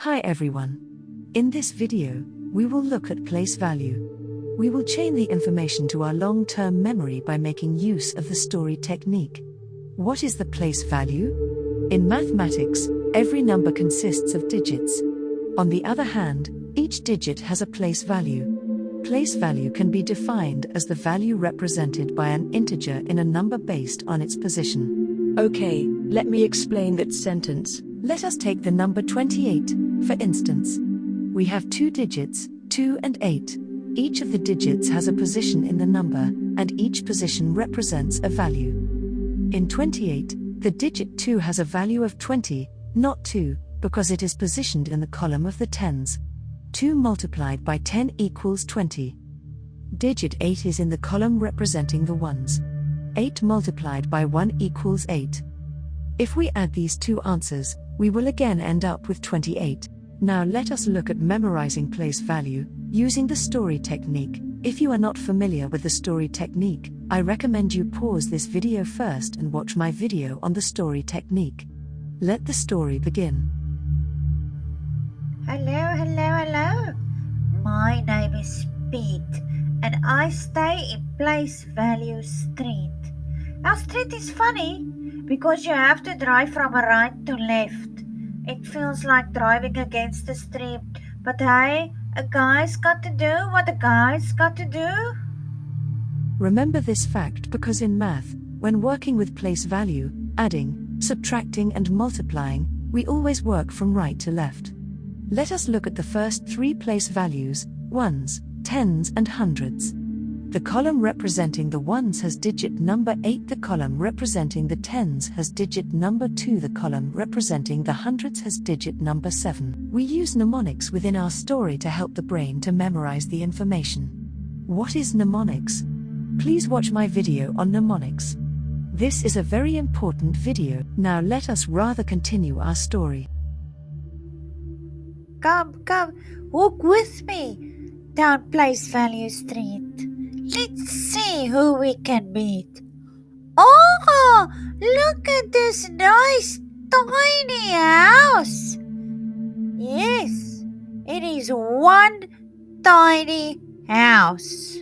Hi everyone. In this video, we will look at place value. We will chain the information to our long-term memory by making use of the story technique. What is the place value? In mathematics, every number consists of digits. On the other hand, each digit has a place value. Place value can be defined as the value represented by an integer in a number based on its position. Okay, let me explain that sentence. Let us take the number 28, for instance. We have two digits, 2 and 8. Each of the digits has a position in the number, and each position represents a value. In 28, the digit 2 has a value of 20, not 2, because it is positioned in the column of the tens. 2 multiplied by 10 equals 20. Digit 8 is in the column representing the ones. 8 multiplied by 1 equals 8. If we add these two answers, we will again end up with 28. Now let us look at memorizing place value, using the story technique. If you are not familiar with the story technique, I recommend you pause this video first and watch my video on the story technique. Let the story begin. Hello. My name is Pete, and I stay in Place Value Street. Our street is funny because you have to drive from right to left. It feels like driving against the stream, but hey, a guy's got to do what a guy's got to do. Remember this fact because in math, when working with place value, adding, subtracting and multiplying, we always work from right to left. Let us look at the first three place values, ones, tens and hundreds. The column representing the ones has digit number 8, the column representing the tens has digit number 2, the column representing the hundreds has digit number 7. We use mnemonics within our story to help the brain to memorize the information. What is mnemonics? Please watch my video on mnemonics. This is a very important video. Now let us rather continue our story. Come, walk with me down Place Value Street. Let's see who we can meet. Oh, look at this nice tiny house. Yes, it is one tiny house.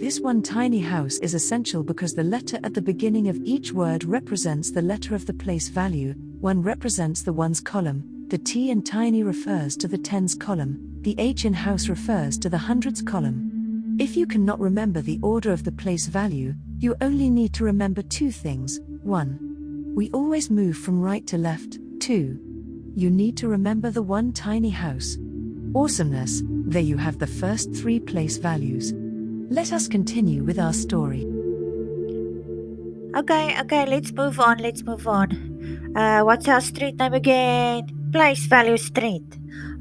This one tiny house is essential because the letter at the beginning of each word represents the letter of the place value. One represents the ones column, the T in tiny refers to the tens column, the H in house refers to the hundreds column. If you cannot remember the order of the place value, you only need to remember two things. 1. We always move from right to left. 2. You need to remember the one tiny house. Awesomeness, there you have the first three place values. Let us continue with our story. Okay, let's move on. What's our street name again? Place Value Street.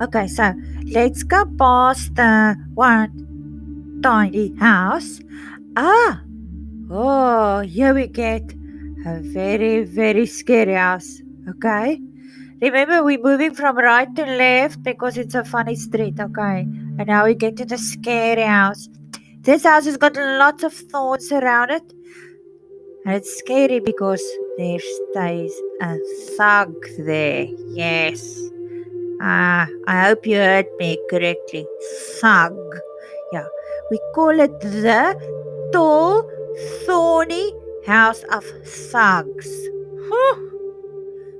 Okay, so let's go past the one tiny house. Here we get a very, very scary house. Okay, remember we're moving from right to left because it's a funny street. Okay, and now we get to the scary house. This house has got lots of thorns around it. And it's scary because there stays a thug there. Yes. I hope you heard me correctly. Thug. Yeah. We call it the tall, thorny house of thugs.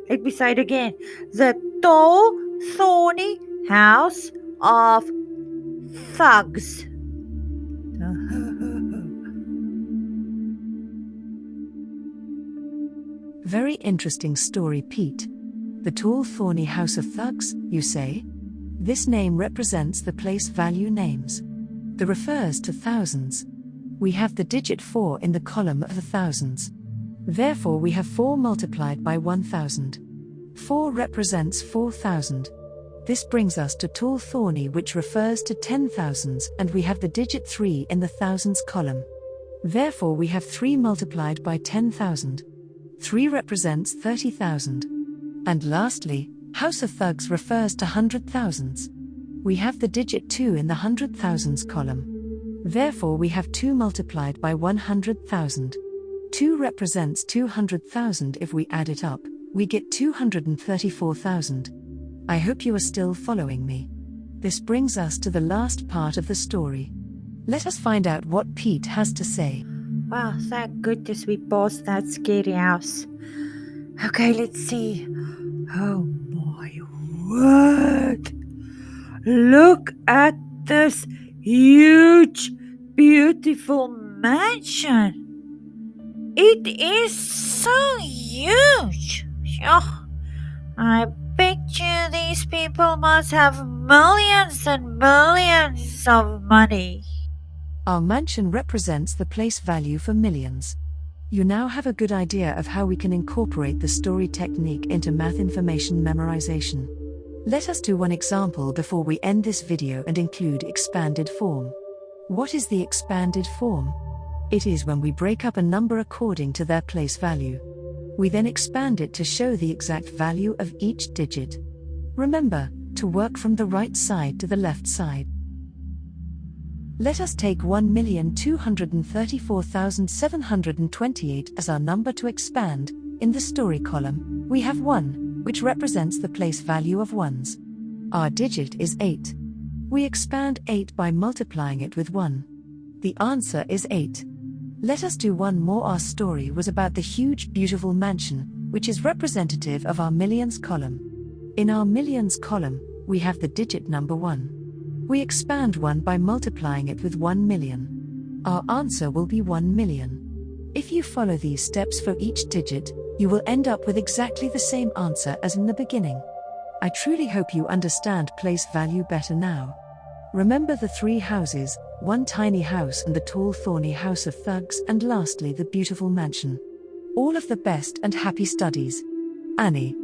Let me say it again. The tall, thorny house of thugs. Very interesting story, Pete. The tall thorny house of thugs, you say? This name represents the place value names. The refers to thousands. We have the digit 4 in the column of the thousands. Therefore we have 4 multiplied by 1000. 4 represents 4000. This brings us to tall thorny, which refers to 10,000s, and we have the digit 3 in the thousands column. Therefore we have 3 multiplied by 10,000. 3 represents 30,000. And lastly, House of Thugs refers to 100,000s. We have the digit 2 in the 100,000s column. Therefore we have 2 multiplied by 100,000. 2 represents 200,000. If we add it up, we get 234,000. I hope you are still following me. This brings us to the last part of the story. Let us find out what Pete has to say. Wow, thank goodness we passed that scary house. Okay, let's see. Oh my word! Look at this huge, beautiful mansion. It is so huge. Oh, I bet you these people must have millions and millions of money. Our mansion represents the place value for millions. You now have a good idea of how we can incorporate the story technique into math information memorization. Let us do one example before we end this video and include expanded form. What is the expanded form? It is when we break up a number according to their place value. We then expand it to show the exact value of each digit. Remember, to work from the right side to the left side. Let us take 1,234,728 as our number to expand. In the story column, we have 1, which represents the place value of ones. Our digit is 8. We expand 8 by multiplying it with 1. The answer is 8. Let us do one more. Our story was about the huge, beautiful mansion, which is representative of our millions column. In our millions column, we have the digit number 1. We expand 1 by multiplying it with 1 million. Our answer will be 1 million. If you follow these steps for each digit, you will end up with exactly the same answer as in the beginning. I truly hope you understand place value better now. Remember the 3 houses, one tiny house and the tall thorny house of thugs, and lastly the beautiful mansion. All of the best and happy studies. Annie.